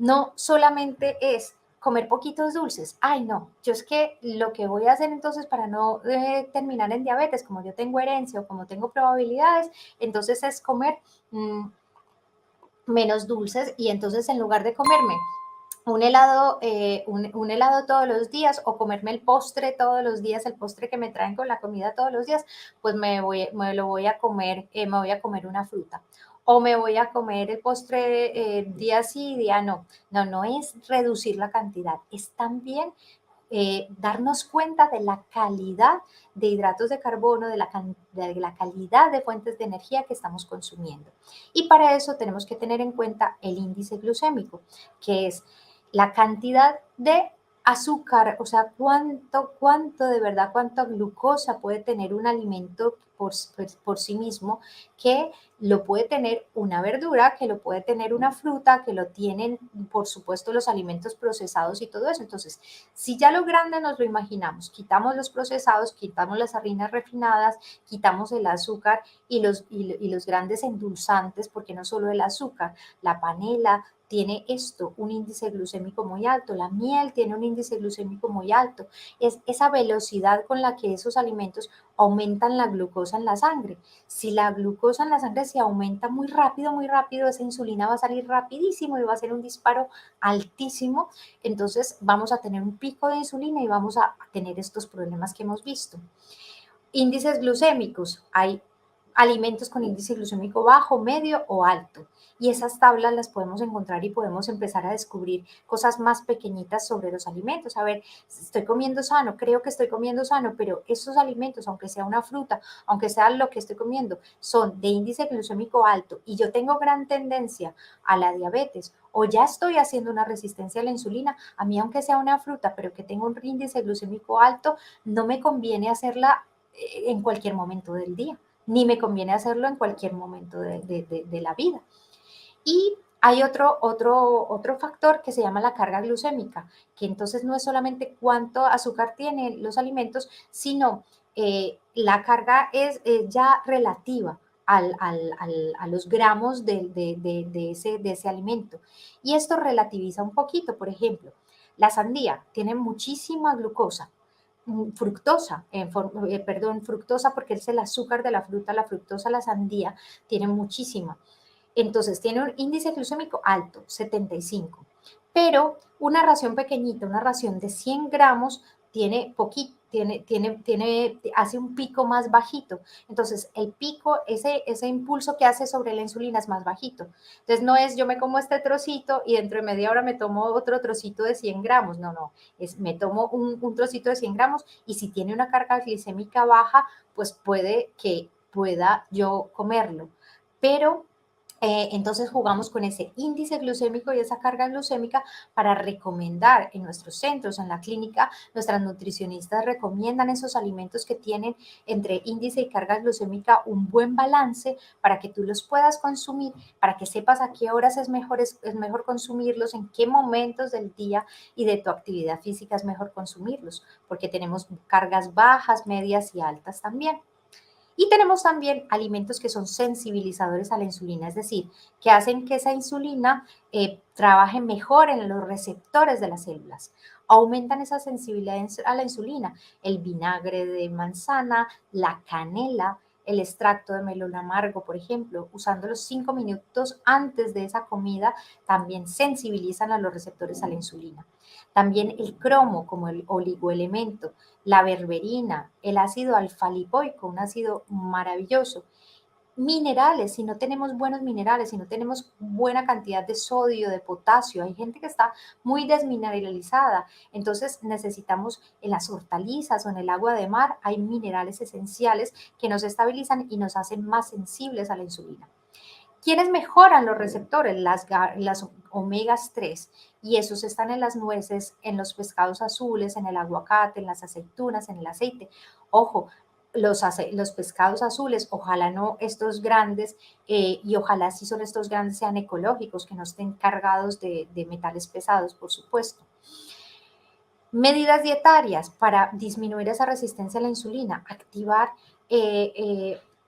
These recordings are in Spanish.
no solamente es comer poquitos dulces. Ay, no, yo es que lo que voy a hacer entonces para no terminar en diabetes, como yo tengo herencia o como tengo probabilidades, entonces es comer mm, menos dulces y entonces en lugar de comerme un helado todos los días o comerme el postre todos los días, el postre que me traen con la comida todos los días, pues me lo voy a comer, me voy a comer una fruta. O me voy a comer el postre día sí, día no. No, no es reducir la cantidad, es también darnos cuenta de la calidad de hidratos de carbono, de la calidad de fuentes de energía que estamos consumiendo. Y para eso tenemos que tener en cuenta el índice glucémico, que es la cantidad de azúcar, o sea, cuánto de verdad, cuánta glucosa puede tener un alimento por sí mismo, que lo puede tener una verdura, que lo puede tener una fruta, que lo tienen, por supuesto, los alimentos procesados y todo eso. Entonces, si ya lo grande nos lo imaginamos, quitamos los procesados, quitamos las harinas refinadas, quitamos el azúcar y los grandes endulzantes, porque no solo el azúcar, la panela tiene esto, un índice glucémico muy alto, la miel tiene un índice glucémico muy alto, es esa velocidad con la que esos alimentos aumentan la glucosa en la sangre. Si la glucosa en la sangre se aumenta muy rápido, esa insulina va a salir rapidísimo y va a ser un disparo altísimo, entonces vamos a tener un pico de insulina y vamos a tener estos problemas que hemos visto. Índices glucémicos, hay alimentos con índice glucémico bajo, medio o alto. Y esas tablas las podemos encontrar y podemos empezar a descubrir cosas más pequeñitas sobre los alimentos. A ver, estoy comiendo sano, creo que estoy comiendo sano, pero esos alimentos, aunque sea una fruta, aunque sea lo que estoy comiendo, son de índice glucémico alto y yo tengo gran tendencia a la diabetes o ya estoy haciendo una resistencia a la insulina, a mí aunque sea una fruta, pero que tenga un índice glucémico alto, no me conviene hacerla en cualquier momento del día, ni me conviene hacerlo en cualquier momento de la vida. Y hay otro factor que se llama la carga glucémica, que entonces no es solamente cuánto azúcar tienen los alimentos, sino la carga es ya relativa a los gramos de ese alimento. Y esto relativiza un poquito, por ejemplo, la sandía tiene muchísima glucosa, fructosa, fructosa porque es el azúcar de la fructosa, la sandía, tiene muchísima. Entonces, tiene un índice glucémico alto, 75. Pero una ración pequeñita, una ración de 100 gramos, hace un pico más bajito. Entonces, el pico, ese impulso que hace sobre la insulina es más bajito. Entonces, no es yo me como este trocito y dentro de media hora me tomo otro trocito de 100 gramos. No, no. Es me tomo un trocito de 100 gramos y si tiene una carga glicémica baja, pues puede que pueda yo comerlo. Pero entonces jugamos con ese índice glucémico y esa carga glucémica para recomendar en nuestros centros, en la clínica, nuestras nutricionistas recomiendan esos alimentos que tienen entre índice y carga glucémica un buen balance para que tú los puedas consumir, para que sepas a qué horas es mejor consumirlos, en qué momentos del día y de tu actividad física es mejor consumirlos, porque tenemos cargas bajas, medias y altas también. Y tenemos también alimentos que son sensibilizadores a la insulina, es decir, que hacen que esa insulina trabaje mejor en los receptores de las células. Aumentan esa sensibilidad a la insulina. El vinagre de manzana, la canela, el extracto de melón amargo, por ejemplo, usándolos 5 minutos antes de esa comida, también sensibilizan a los receptores a la insulina. También el cromo como el oligoelemento, la berberina, el ácido alfa-lipoico, un ácido maravilloso. Minerales, si no tenemos buenos minerales, si no tenemos buena cantidad de sodio, de potasio, hay gente que está muy desmineralizada, entonces necesitamos en las hortalizas o en el agua de mar, hay minerales esenciales que nos estabilizan y nos hacen más sensibles a la insulina. ¿Quiénes mejoran los receptores? Las omegas 3 y esos están en las nueces, en los pescados azules, en el aguacate, en las aceitunas, en el aceite. Ojo, los pescados azules, ojalá no estos grandes y ojalá si son estos grandes sean ecológicos, que no estén cargados de metales pesados, por supuesto. Medidas dietarias para disminuir esa resistencia a la insulina, activar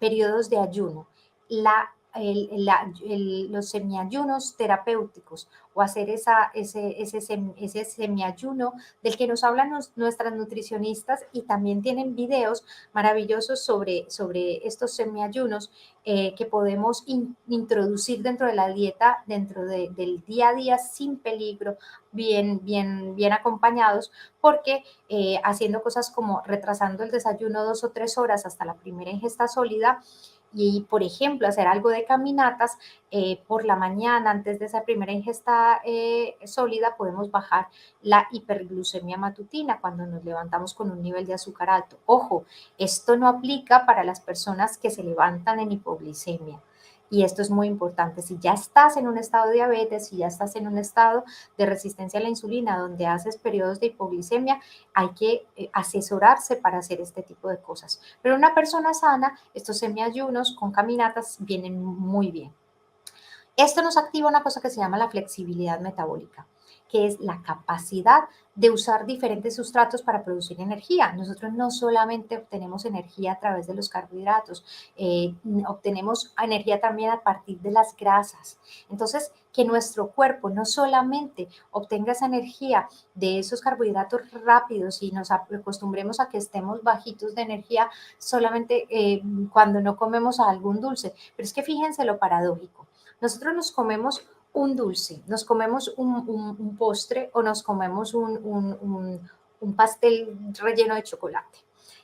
periodos de ayuno. La los semiayunos terapéuticos o hacer ese semiayuno del que nos hablan nuestras nutricionistas y también tienen videos maravillosos sobre estos semiayunos que podemos introducir dentro de la dieta, del día a día sin peligro, bien acompañados, porque haciendo cosas como retrasando el desayuno 2 o 3 horas hasta la primera ingesta sólida, y, por ejemplo, hacer algo de caminatas por la mañana antes de esa primera ingesta sólida, podemos bajar la hiperglucemia matutina cuando nos levantamos con un nivel de azúcar alto. Ojo, esto no aplica para las personas que se levantan en hipoglicemia. Y esto es muy importante. Si ya estás en un estado de diabetes, si ya estás en un estado de resistencia a la insulina, donde haces periodos de hipoglicemia, hay que asesorarse para hacer este tipo de cosas. Pero una persona sana, estos semiayunos con caminatas vienen muy bien. Esto nos activa una cosa que se llama la flexibilidad metabólica, que es la capacidad de usar diferentes sustratos para producir energía. Nosotros no solamente obtenemos energía a través de los carbohidratos, obtenemos energía también a partir de las grasas. Entonces, que nuestro cuerpo no solamente obtenga esa energía de esos carbohidratos rápidos y nos acostumbremos a que estemos bajitos de energía solamente cuando no comemos algún dulce. Pero es que fíjense lo paradójico. Nosotros nos comemos un dulce, nos comemos un postre o nos comemos un pastel relleno de chocolate.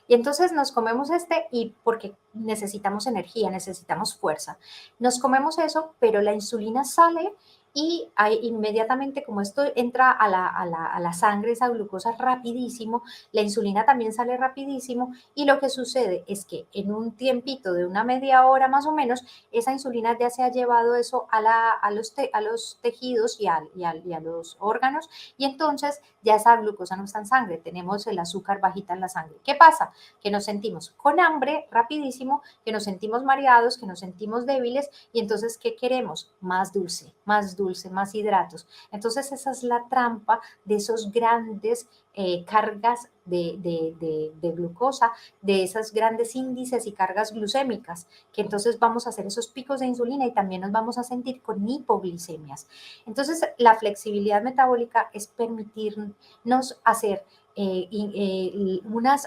Y entonces nos comemos y porque necesitamos energía, necesitamos fuerza. Nos comemos eso, pero la insulina sale y inmediatamente, como esto entra a la sangre, esa glucosa rapidísimo, la insulina también sale rapidísimo y lo que sucede es que en un tiempito de una media hora más o menos, esa insulina ya se ha llevado eso a los tejidos y a los órganos y entonces ya esa glucosa no está en sangre, tenemos el azúcar bajita en la sangre. ¿Qué pasa? Que nos sentimos con hambre rapidísimo, que nos sentimos mareados, que nos sentimos débiles y entonces ¿qué queremos? Más dulce, más hidratos. Entonces esa es la trampa de esos grandes cargas de glucosa, de esos grandes índices y cargas glucémicas, que entonces vamos a hacer esos picos de insulina y también nos vamos a sentir con hipoglicemias. Entonces, la flexibilidad metabólica es permitirnos hacer una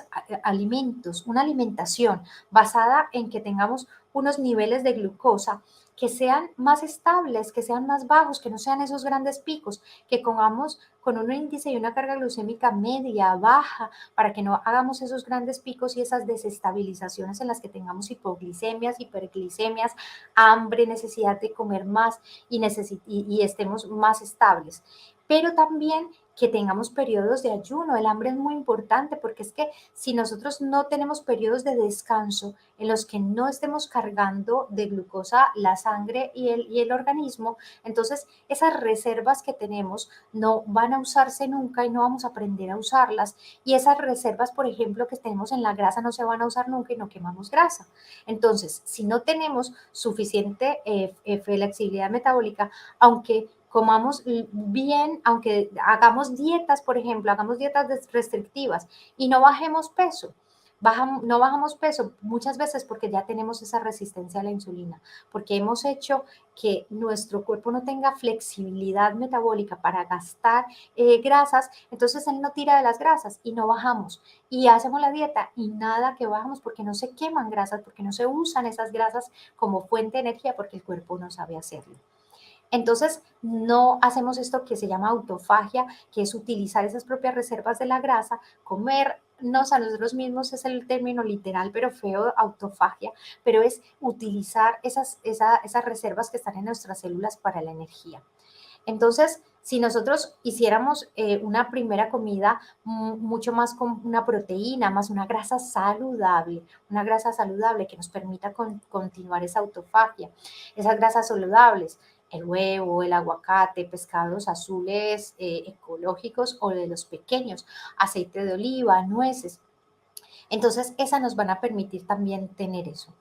alimentación basada en que tengamos unos niveles de glucosa que sean más estables, que sean más bajos, que no sean esos grandes picos, que comamos con un índice y una carga glucémica media, baja, para que no hagamos esos grandes picos y esas desestabilizaciones en las que tengamos hipoglicemias, hiperglicemias, hambre, necesidad de comer más y estemos más estables. Pero también que tengamos periodos de ayuno. El hambre es muy importante porque es que si nosotros no tenemos periodos de descanso en los que no estemos cargando de glucosa la sangre y el organismo, entonces esas reservas que tenemos no van a usarse nunca y no vamos a aprender a usarlas. Y esas reservas, por ejemplo, que tenemos en la grasa no se van a usar nunca y no quemamos grasa. Entonces, si no tenemos suficiente flexibilidad metabólica, aunque comamos bien, aunque hagamos dietas, por ejemplo, hagamos dietas restrictivas y no bajemos peso. No bajamos peso muchas veces porque ya tenemos esa resistencia a la insulina, porque hemos hecho que nuestro cuerpo no tenga flexibilidad metabólica para gastar grasas, entonces él no tira de las grasas y no bajamos. Y hacemos la dieta y nada que bajamos porque no se queman grasas, porque no se usan esas grasas como fuente de energía, porque el cuerpo no sabe hacerlo. Entonces, no hacemos esto que se llama autofagia, que es utilizar esas propias reservas de la grasa, comernos a nosotros mismos, es el término literal, pero feo, autofagia, pero es utilizar esas reservas que están en nuestras células para la energía. Entonces, si nosotros hiciéramos una primera comida mucho más con una proteína, más una grasa saludable que nos permita continuar esa autofagia, esas grasas saludables, el huevo, el aguacate, pescados azules ecológicos o de los pequeños, aceite de oliva, nueces. Entonces, esas nos van a permitir también tener eso.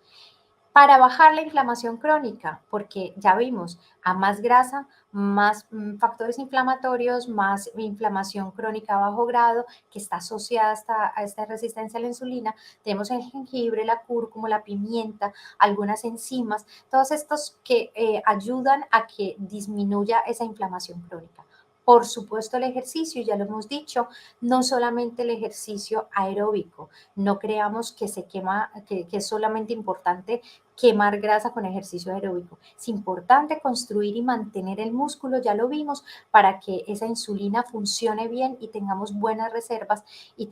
para bajar la inflamación crónica, porque ya vimos, a más grasa, más factores inflamatorios, más inflamación crónica a bajo grado, que está asociada a esta resistencia a la insulina. Tenemos el jengibre, la cúrcuma, la pimienta, algunas enzimas, todos estos que ayudan a que disminuya esa inflamación crónica. Por supuesto, el ejercicio, ya lo hemos dicho, no solamente el ejercicio aeróbico, no creamos que se quema, que es solamente importante quemar grasa con ejercicio aeróbico. Es importante construir y mantener el músculo, ya lo vimos, para que esa insulina funcione bien y tengamos buenas reservas y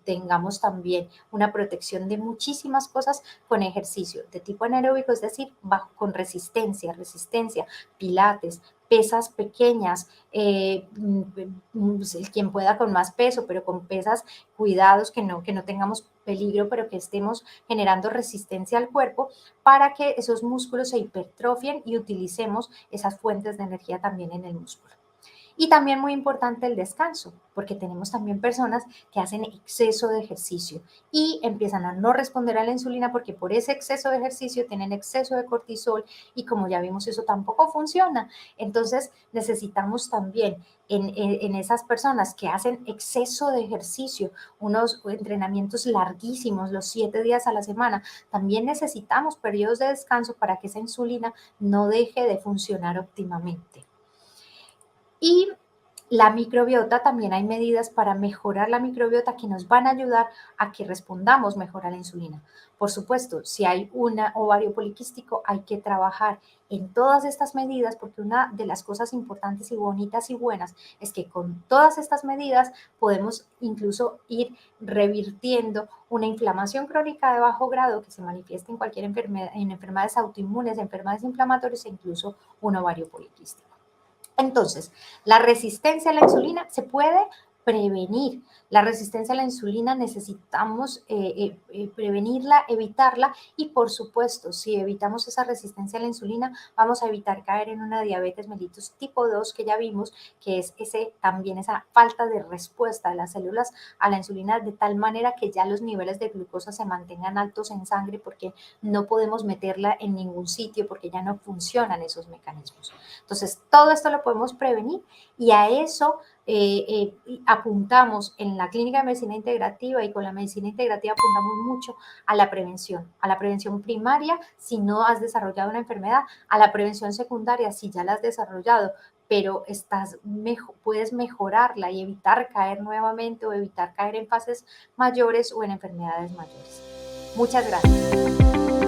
tengamos también una protección de muchísimas cosas con ejercicio de tipo anaeróbico, es decir, con resistencia, pilates, pesas pequeñas, quien pueda con más peso, pero con pesas, cuidados que no tengamos peligro, pero que estemos generando resistencia al cuerpo para que esos músculos se hipertrofien y utilicemos esas fuentes de energía también en el músculo. Y también muy importante el descanso, porque tenemos también personas que hacen exceso de ejercicio y empiezan a no responder a la insulina porque por ese exceso de ejercicio tienen exceso de cortisol y como ya vimos eso tampoco funciona. Entonces necesitamos también en esas personas que hacen exceso de ejercicio, unos entrenamientos larguísimos, los 7 días a la semana, también necesitamos periodos de descanso para que esa insulina no deje de funcionar óptimamente. Y la microbiota, también hay medidas para mejorar la microbiota que nos van a ayudar a que respondamos mejor a la insulina. Por supuesto, si hay un ovario poliquístico, hay que trabajar en todas estas medidas porque una de las cosas importantes y bonitas y buenas es que con todas estas medidas podemos incluso ir revirtiendo una inflamación crónica de bajo grado que se manifiesta en cualquier enfermedad, en enfermedades autoinmunes, enfermedades inflamatorias e incluso un ovario poliquístico. Entonces, la resistencia a la insulina se puede prevenir. La resistencia a la insulina necesitamos prevenirla, evitarla y por supuesto, si evitamos esa resistencia a la insulina, vamos a evitar caer en una diabetes mellitus tipo 2 que ya vimos, que es también esa falta de respuesta de las células a la insulina de tal manera que ya los niveles de glucosa se mantengan altos en sangre porque no podemos meterla en ningún sitio porque ya no funcionan esos mecanismos. Entonces, todo esto lo podemos prevenir y a eso apuntamos en la clínica de medicina integrativa y con la medicina integrativa apuntamos mucho a la prevención primaria si no has desarrollado una enfermedad, a la prevención secundaria si ya la has desarrollado, pero puedes mejorarla y evitar caer nuevamente o evitar caer en fases mayores o en enfermedades mayores. Muchas gracias.